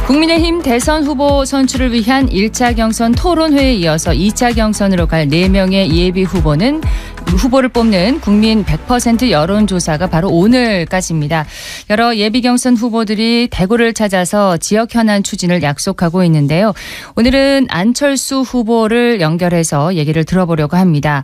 국민의힘 대선 후보 선출을 위한 1차 경선 토론회에 이어서 2차 경선으로 갈 4명의 예비 후보를 뽑는 국민 100% 여론조사가 바로 오늘까지입니다. 여러 예비 경선 후보들이 대구를 찾아서 지역 현안 추진을 약속하고 있는데요. 오늘은 안철수 후보를 연결해서 얘기를 들어보려고 합니다.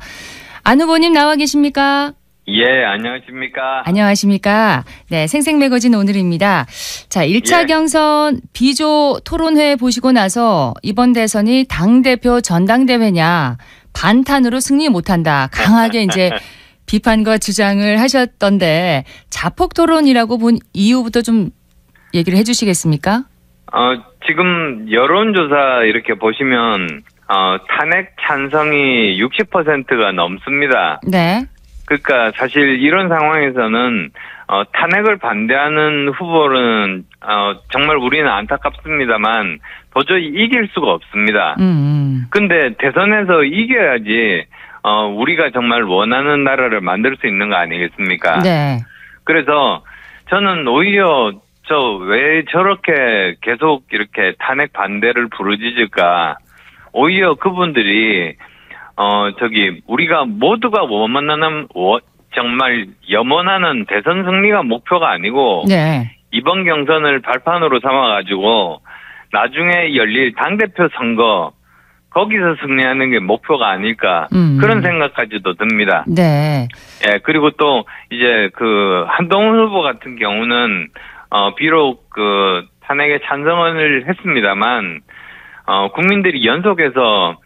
안 후보님 나와 계십니까? 예, 안녕하십니까? 안녕하십니까? 네, 생생매거진 오늘입니다. 자, 1차 경선 비조 토론회 보시고 나서 이번 대선이 당대표 전당대회냐 반탄으로 승리 못한다. 강하게 이제 비판과 주장을 하셨던데 자폭 토론이라고 본 이유부터 좀 얘기를 해 주시겠습니까? 지금 여론조사 이렇게 보시면 탄핵 찬성이 60%가 넘습니다. 네. 그러니까 사실 이런 상황에서는 탄핵을 반대하는 후보는 정말 우리는 안타깝습니다만 도저히 이길 수가 없습니다. 근데 대선에서 이겨야지 우리가 정말 원하는 나라를 만들 수 있는 거 아니겠습니까? 네. 그래서 저는 오히려 왜 저렇게 계속 이렇게 탄핵 반대를 부르짖을까? 오히려 그분들이 우리가 모두가 정말 염원하는 대선 승리가 목표가 아니고, 네. 이번 경선을 발판으로 삼아가지고, 나중에 열릴 당대표 선거, 거기서 승리하는 게 목표가 아닐까, 그런 생각까지도 듭니다. 네. 예, 그리고 또, 이제 한동훈 후보 같은 경우는, 비록 탄핵에 찬성을 했습니다만, 국민들이 연속해서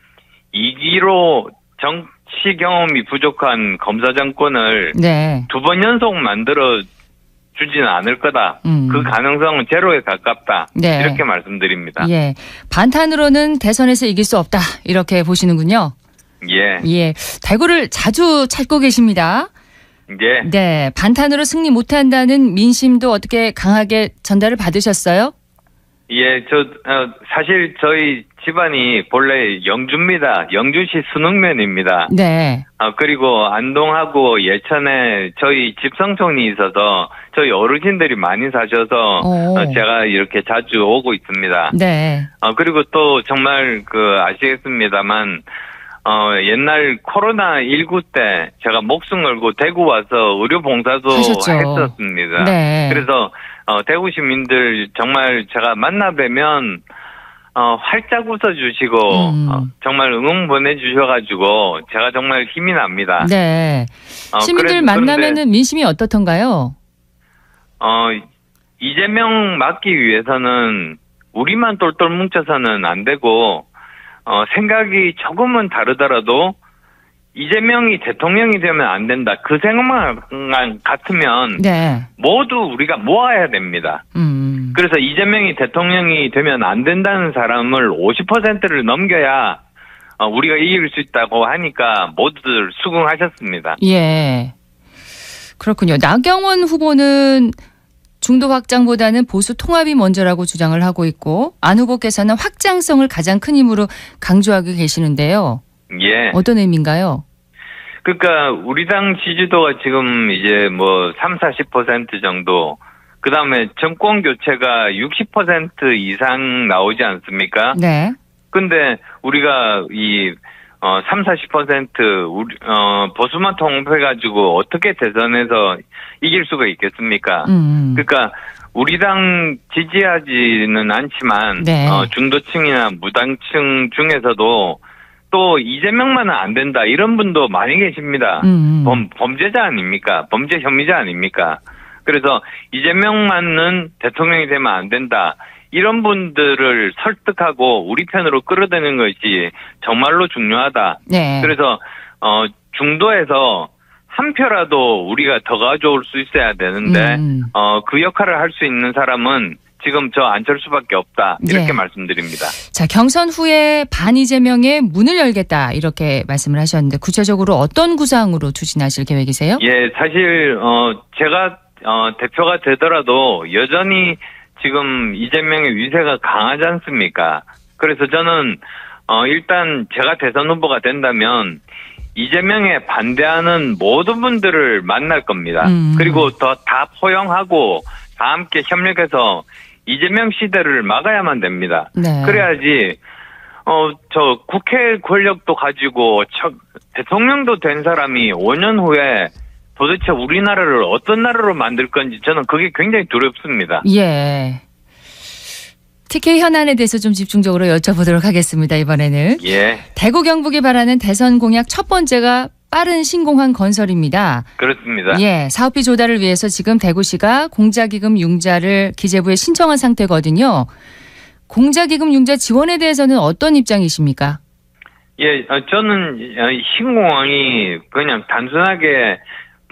2기로 정치 경험이 부족한 검사 정권을 네. 2번 연속 만들어 주지는 않을 거다. 그 가능성은 제로에 가깝다. 네. 이렇게 말씀드립니다. 예. 반탄으로는 대선에서 이길 수 없다. 이렇게 보시는군요. 예. 예. 대구를 자주 찾고 계십니다. 예. 네. 반탄으로 승리 못한다는 민심도 어떻게 강하게 전달을 받으셨어요? 예, 사실 저희 집안이 본래 영주입니다. 영주시 순흥면입니다. 네. 그리고 안동하고 예천에 저희 집성촌이 있어서 저희 어르신들이 많이 사셔서 제가 이렇게 자주 오고 있습니다. 네. 그리고 또 정말 아시겠습니다만 옛날 코로나19 때 제가 목숨 걸고 대구 와서 의료 봉사도 하셨죠. 했었습니다. 네. 그래서 대구 시민들 정말 제가 만나 뵈면 활짝 웃어주시고 정말 응원 보내주셔가지고 제가 정말 힘이 납니다. 네. 시민들 만나면은 민심이 어떻던가요? 이재명 막기 위해서는 우리만 똘똘 뭉쳐서는 안 되고 생각이 조금은 다르더라도 이재명이 대통령이 되면 안 된다. 그 생각만 같으면 네. 모두 우리가 모아야 됩니다. 그래서 이재명이 대통령이 되면 안 된다는 사람을 50%를 넘겨야 우리가 이길 수 있다고 하니까 모두들 수긍하셨습니다. 예. 그렇군요. 나경원 후보는 중도 확장보다는 보수 통합이 먼저라고 주장을 하고 있고 안 후보께서는 확장성을 가장 큰 힘으로 강조하고 계시는데요. 예. 어떤 의미인가요? 그러니까 우리 당 지지도가 지금 이제 30-40% 정도, 그 다음에 정권 교체가 60% 이상 나오지 않습니까? 네. 근데 우리가 30-40% 보수만 통합해가지고 어떻게 대선에서 이길 수가 있겠습니까? 그러니까 우리 당 지지하지는 않지만 네. 중도층이나 무당층 중에서도 또 이재명만은 안 된다 이런 분도 많이 계십니다. 범죄자 아닙니까? 범죄 혐의자 아닙니까? 그래서 이재명만은 대통령이 되면 안 된다. 이런 분들을 설득하고 우리 편으로 끌어들이는 것이 정말로 중요하다. 네. 그래서 중도에서 한 표라도 우리가 더 가져올 수 있어야 되는데 그 역할을 할 수 있는 사람은 지금 저 안철수밖에 없다. 이렇게 말씀드립니다. 자, 경선 후에 반이재명의 문을 열겠다. 이렇게 말씀을 하셨는데 구체적으로 어떤 구상으로 추진하실 계획이세요? 예, 사실 제가 대표가 되더라도 여전히 지금 이재명의 위세가 강하지 않습니까? 그래서 저는 일단 제가 대선 후보가 된다면 이재명에 반대하는 모든 분들을 만날 겁니다. 그리고 다 포용하고 다 함께 협력해서 이재명 시대를 막아야만 됩니다. 네. 그래야지 저 국회 권력도 가지고 대통령도 된 사람이 5년 후에 도대체 우리나라를 어떤 나라로 만들 건지 저는 그게 굉장히 두렵습니다. 예. TK 현안에 대해서 좀 집중적으로 여쭤보도록 하겠습니다. 이번에는. 예. 대구 경북이 바라는 대선 공약 첫 번째가 빠른 신공항 건설입니다. 그렇습니다. 예, 사업비 조달을 위해서 지금 대구시가 공자기금 융자를 기재부에 신청한 상태거든요. 공자기금 융자 지원에 대해서는 어떤 입장이십니까? 예, 저는 신공항이 그냥 단순하게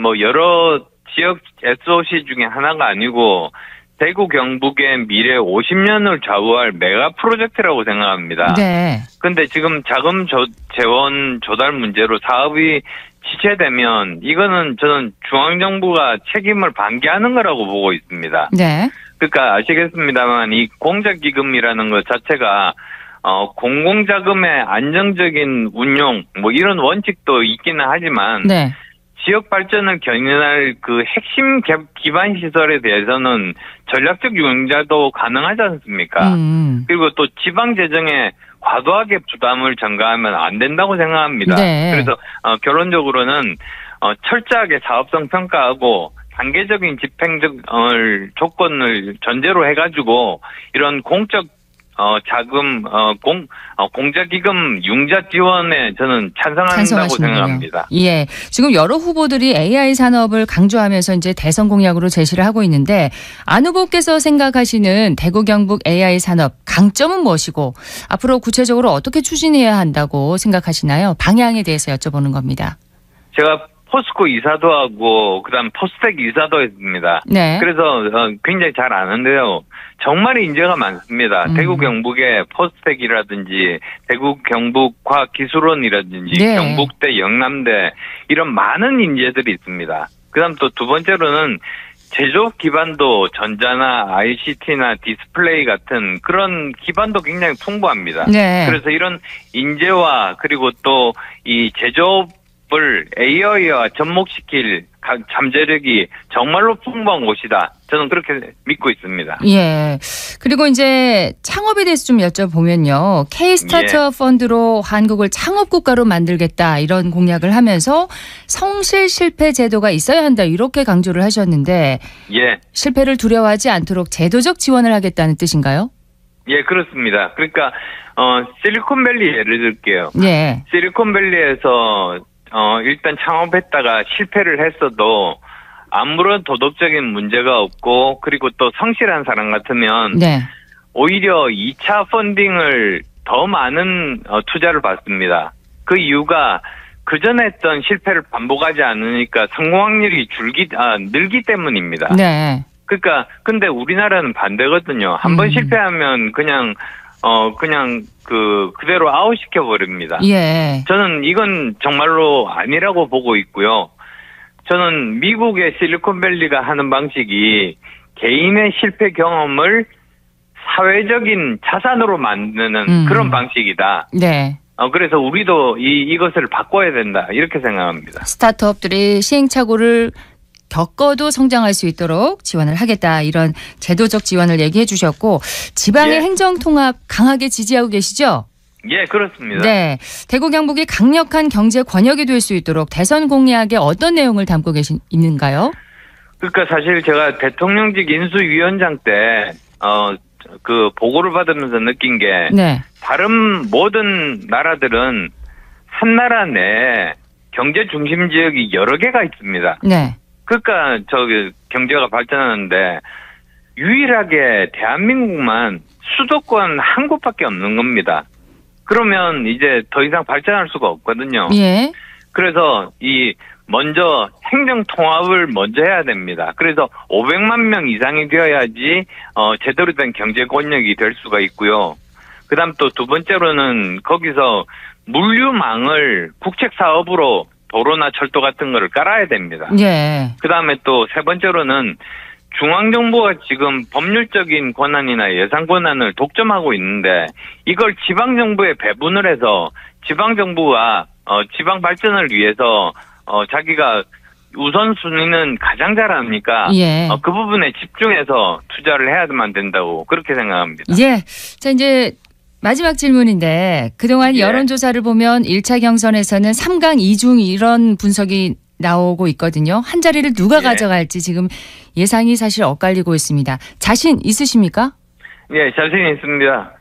뭐 여러 지역 SOC 중에 하나가 아니고 대구 경북의 미래 50년을 좌우할 메가 프로젝트라고 생각합니다. 네. 근데 지금 자금 재원 조달 문제로 사업이 지체되면 이거는 저는 중앙정부가 책임을 반기하는 거라고 보고 있습니다. 네. 그러니까 아시겠습니다만 이 공자기금이라는 것 자체가 공공자금의 안정적인 운용 뭐 이런 원칙도 있기는 하지만 네. 지역 발전을 견인할 그 핵심 기반 시설에 대해서는 전략적 융자도 가능하지 않습니까? 그리고 또 지방 재정에 과도하게 부담을 전가하면 안 된다고 생각합니다. 네. 그래서 결론적으로는 철저하게 사업성 평가하고 단계적인 집행 조건을 전제로 해가지고 이런 공적 자금 공자기금 융자 지원에 저는 찬성한다고 생각합니다. 예, 지금 여러 후보들이 AI 산업을 강조하면서 이제 대선 공약으로 제시를 하고 있는데 안 후보께서 생각하시는 대구 경북 AI 산업 강점은 무엇이고 앞으로 구체적으로 어떻게 추진해야 한다고 생각하시나요? 방향에 대해서 여쭤보는 겁니다. 제가 포스코 이사도 하고 그다음 포스텍 이사도 했습니다. 네. 그래서 굉장히 잘 아는데요. 정말 인재가 많습니다. 대구 경북의 포스텍이라든지 대구 경북과학기술원이라든지 네. 경북대, 영남대 이런 많은 인재들이 있습니다. 그다음 또 두 번째로는 제조업 기반도 전자나 ICT나 디스플레이 같은 그런 기반도 굉장히 풍부합니다. 네. 그래서 이런 인재와 그리고 또 이 제조업을 AI와 접목시킬 잠재력이 정말로 풍부한 곳이다. 저는 그렇게 믿고 있습니다. 예. 그리고 이제 창업에 대해서 좀 여쭤보면요. K-스타트업 예. 펀드로 한국을 창업 국가로 만들겠다 이런 공약을 하면서 성실 실패 제도가 있어야 한다 이렇게 강조를 하셨는데 예. 실패를 두려워하지 않도록 제도적 지원을 하겠다는 뜻인가요? 예, 그렇습니다. 그러니까 실리콘밸리 예를 들게요. 예. 실리콘밸리에서 일단 창업했다가 실패를 했어도 아무런 도덕적인 문제가 없고 그리고 또 성실한 사람 같으면 네. 오히려 2차 펀딩을 더 많은 투자를 받습니다. 그 이유가 그전에 했던 실패를 반복하지 않으니까 성공 확률이 늘기 때문입니다. 네. 그러니까 근데 우리나라는 반대거든요. 한 번 실패하면 그냥 그대로 아웃시켜 버립니다. 예. 저는 이건 정말로 아니라고 보고 있고요. 저는 미국의 실리콘밸리가 하는 방식이 개인의 실패 경험을 사회적인 자산으로 만드는 그런 방식이다. 네. 그래서 우리도 이것을 바꿔야 된다. 이렇게 생각합니다. 스타트업들이 시행착오를 겪어도 성장할 수 있도록 지원을 하겠다. 이런 제도적 지원을 얘기해 주셨고 지방의 예. 행정통합 강하게 지지하고 계시죠? 예, 그렇습니다. 네. 대구 경북이 강력한 경제 권역이 될 수 있도록 대선 공약에 어떤 내용을 담고 있는가요? 그러니까 사실 제가 대통령직 인수위원장 때 그 보고를 받으면서 느낀 게 네. 다른 모든 나라들은 한 나라 내에 경제 중심 지역이 여러 개가 있습니다. 네. 그러니까 경제가 발전하는데 유일하게 대한민국만 수도권 한 곳밖에 없는 겁니다. 그러면 이제 더 이상 발전할 수가 없거든요. 예. 그래서 먼저 행정 통합을 먼저 해야 됩니다. 그래서 500만 명 이상이 되어야지 제대로 된 경제 권역이 될 수가 있고요. 그다음 또 두 번째로는 거기서 물류망을 국책 사업으로 도로나 철도 같은 거를 깔아야 됩니다. 예. 그다음에 또 세 번째로는 중앙정부가 지금 법률적인 권한이나 예산 권한을 독점하고 있는데 이걸 지방정부에 배분을 해서 지방정부가 지방 발전을 위해서 자기가 우선순위는 가장 잘하니까 예. 그 부분에 집중해서 투자를 해야만 된다고 그렇게 생각합니다. 예. 자, 이제 마지막 질문인데 그동안 예. 여론조사를 보면 1차 경선에서는 3강 2중 이런 분석이 나오고 있거든요. 한 자리를 누가 예. 가져갈지 지금 예상이 사실 엇갈리고 있습니다. 자신 있으십니까? 예, 자신 있습니다.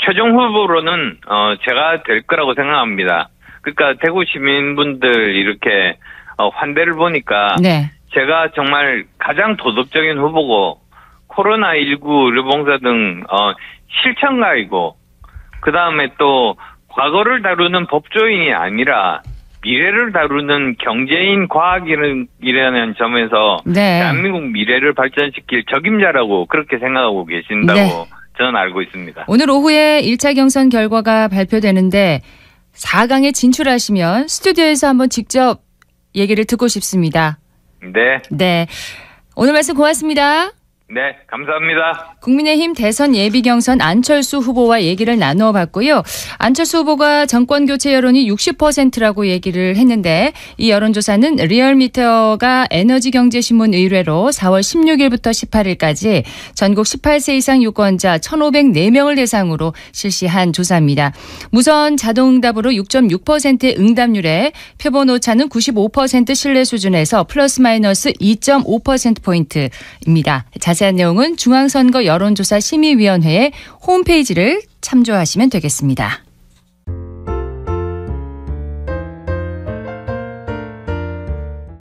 최종 후보로는 제가 될 거라고 생각합니다. 그러니까 대구 시민분들 이렇게 환대를 보니까 네. 제가 정말 가장 도덕적인 후보고 코로나19 의료봉사 등 실천가이고 그다음에 또 과거를 다루는 법조인이 아니라 미래를 다루는 경제인 과학인이라는 점에서 네. 대한민국 미래를 발전시킬 적임자라고 그렇게 생각하고 계신다고 네. 저는 알고 있습니다. 오늘 오후에 1차 경선 결과가 발표되는데 4강에 진출하시면 스튜디오에서 한번 직접 얘기를 듣고 싶습니다. 네. 네. 오늘 말씀 고맙습니다. 네, 감사합니다. 국민의힘 대선 예비경선 안철수 후보와 얘기를 나누어 봤고요. 안철수 후보가 정권교체 여론이 60%라고 얘기를 했는데 이 여론조사는 리얼미터가 에너지경제신문 의뢰로 4월 16일부터 18일까지 전국 18세 이상 유권자 1,504명을 대상으로 실시한 조사입니다. 무선 자동응답으로 6.6%의 응답률에 표본 오차는 95% 신뢰 수준에서 플러스 마이너스 2.5%포인트입니다. 자세한 내용은 중앙선거 여론조사 심의위원회의 홈페이지를 참조하시면 되겠습니다.